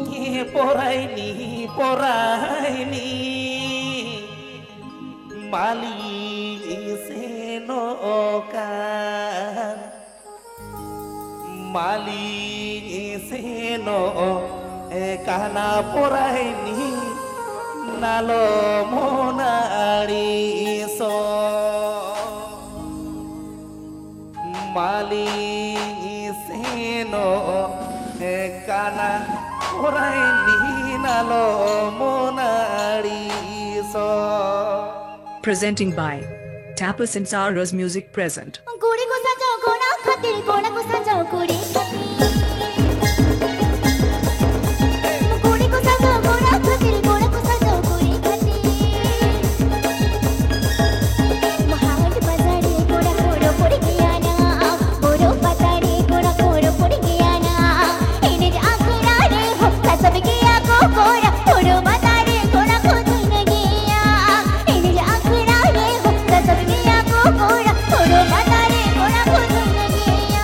পরাইনি পরাইনি মালি সেনকার মালি সেন কানা পরাইনি নালো মোনারি মালি সেন কানা পরাইনি নালো মোনারি Presenting by Tapas and Saras Music Present. कुड़ी को सजाओ कोना खातिर कोना को सजाओ कुड़ी कुड़ी को सजाओ कोना खातिर कोना को सजाओ कुड़ी महावट बाजारे कोना कोड़ो पड़ गया ना बोरो बाजारे कोना कोड़ो पड़ गया ना इन्हें आखिरा रे हो सब गया को कोरा कोड़ो बाजारे कोना को धुन गया इन्हें आखिरा रे हो सब गया को कोरा कोड़ो बाजारे कोना को धुन गया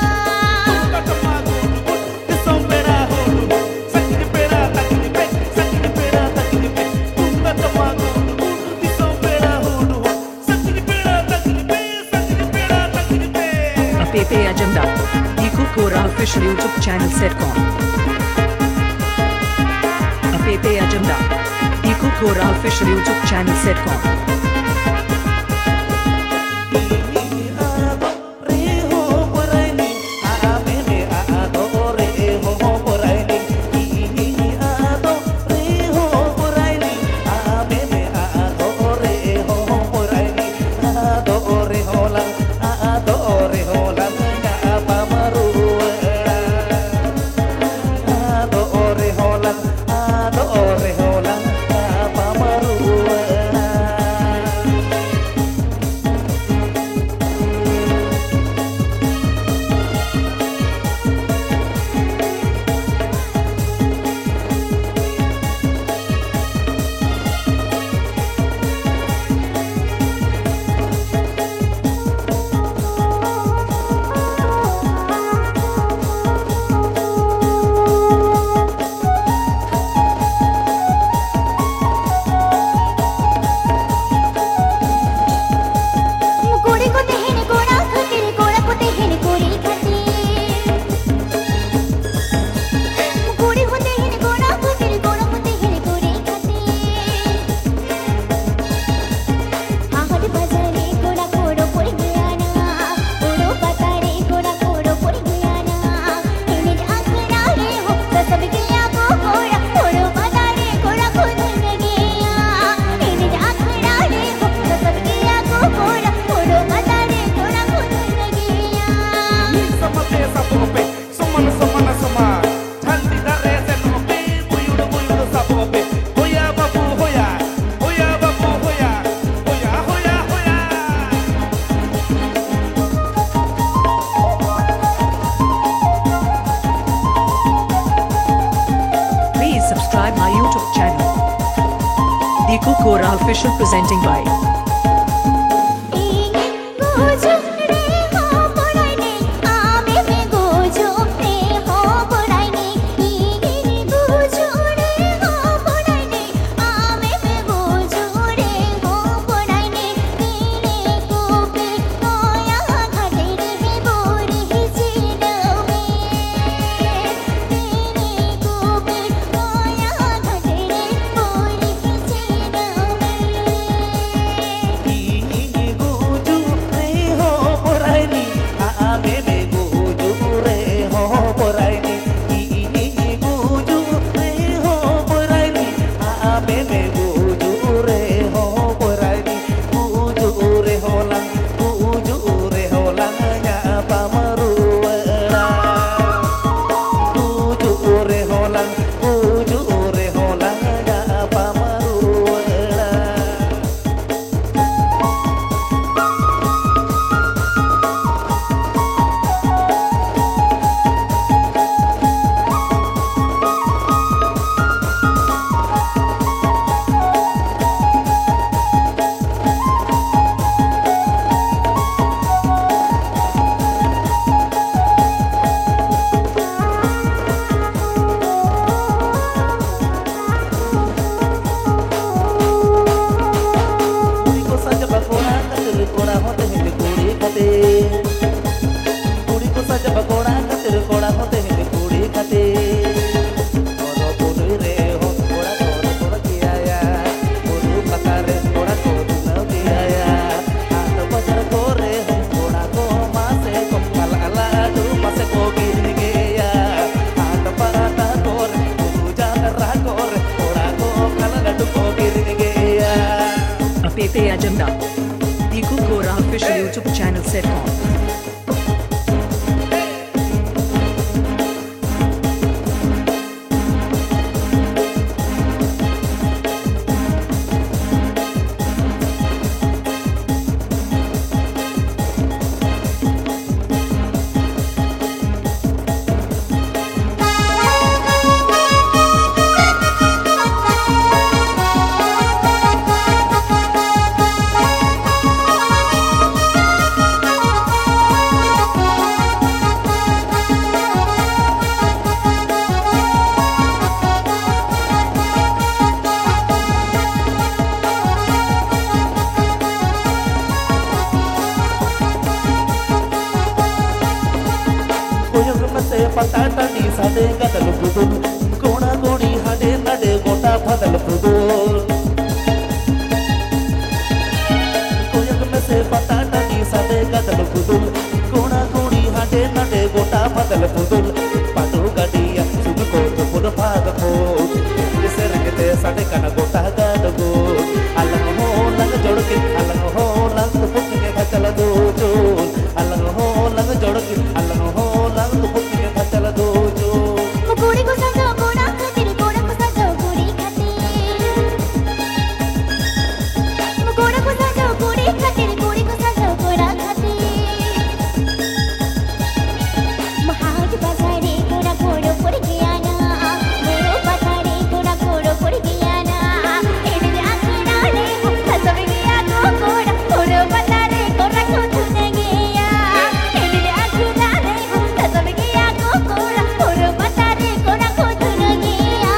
Apepe Agenda. Iku Kora official YouTube channel Setcom. Apepe Agenda. Iku Kora official YouTube channel Setcom. कुड़ी को देहन कोड़ा खातिर कोड़ा को देहन कोड़ी खातिर कुड़ी को देहन कोड़ा खातिर कोड़ा को देहन कोड़ी खातिर आहट बाजारे कोड़ा कोड़ो पड़ गया ना कोड़ो बाजारे कोड़ा कोड़ो पड़ गया ना इन्हें आखिरा रे हो सब गया को कोड़ा कोड़ो बाजारे कोड़ा को धुन गया इन्हें आखिरा रे हो सब गया को कोड़ा कोड़ो बाजारे कोड़ा को धुन गया sama desa pope somana sama thanti dare se nope buyudo sapope hoya babu hoya babu hoya Please subscribe my YouTube channel. Iku Kora official presenting by Gojo रे हो बोलाइने आमे में गोजो रे हो बोलाइने इगिनी गोजो रे हो बोलाइने आमे में गोजो रे हो बोलाइने इने कोपे कोया घाटे रे बोरी हिजिनो में इने कोपे कोया घाटे रे बोरी हिजिनो में Apete Agenda. Diku Kora official YouTube channel set on. पटाटा नी साडे गदल पुदुल कोणा कोणी हाडे नडे गोटा फदल पुदुल कोयक में से पटाटा नी साडे गदल पुदुल कोणा कोणी हाडे नडे गोटा फदल पुदुल पाटू गाडिया सुन को तो पुर भाग को इसे रंगते साडे कना गोटा गाडगो अलग हो लग जोड़ के अलग हो लग फुक के खचल दो जोल अलग हो लग जोड़ के अलग हो लग फुक चल दो जो मुकोड़ी को सजो कोड़ा खातिर कोड़ा को सजो कोड़ी खातिर मुकोड़ा को सजो कोड़ी खातिर कोड़ी को सजो कोड़ा खातिर महाज बाजारे कोड़ा कोड़ो पड़ गया ना मोरो बाजारे कोड़ा कोड़ो पड़ गया ना एने आखड़ा रे सब गया को कोड़ा मोरो बाजारे कोड़ा को तूने गया एने आखड़ा रे सब गया कोड़ा मोरो बाजारे कोड़ा को तूने गया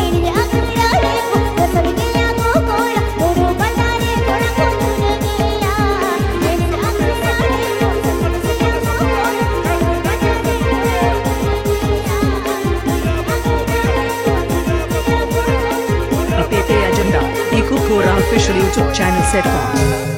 एने आखड़ा रे सब गया कोड़ा मोरो बाजारे कोड़ा को तूने गया एने आखड़ा रे Apete Agenda. Diku Kora official YouTube channel set on.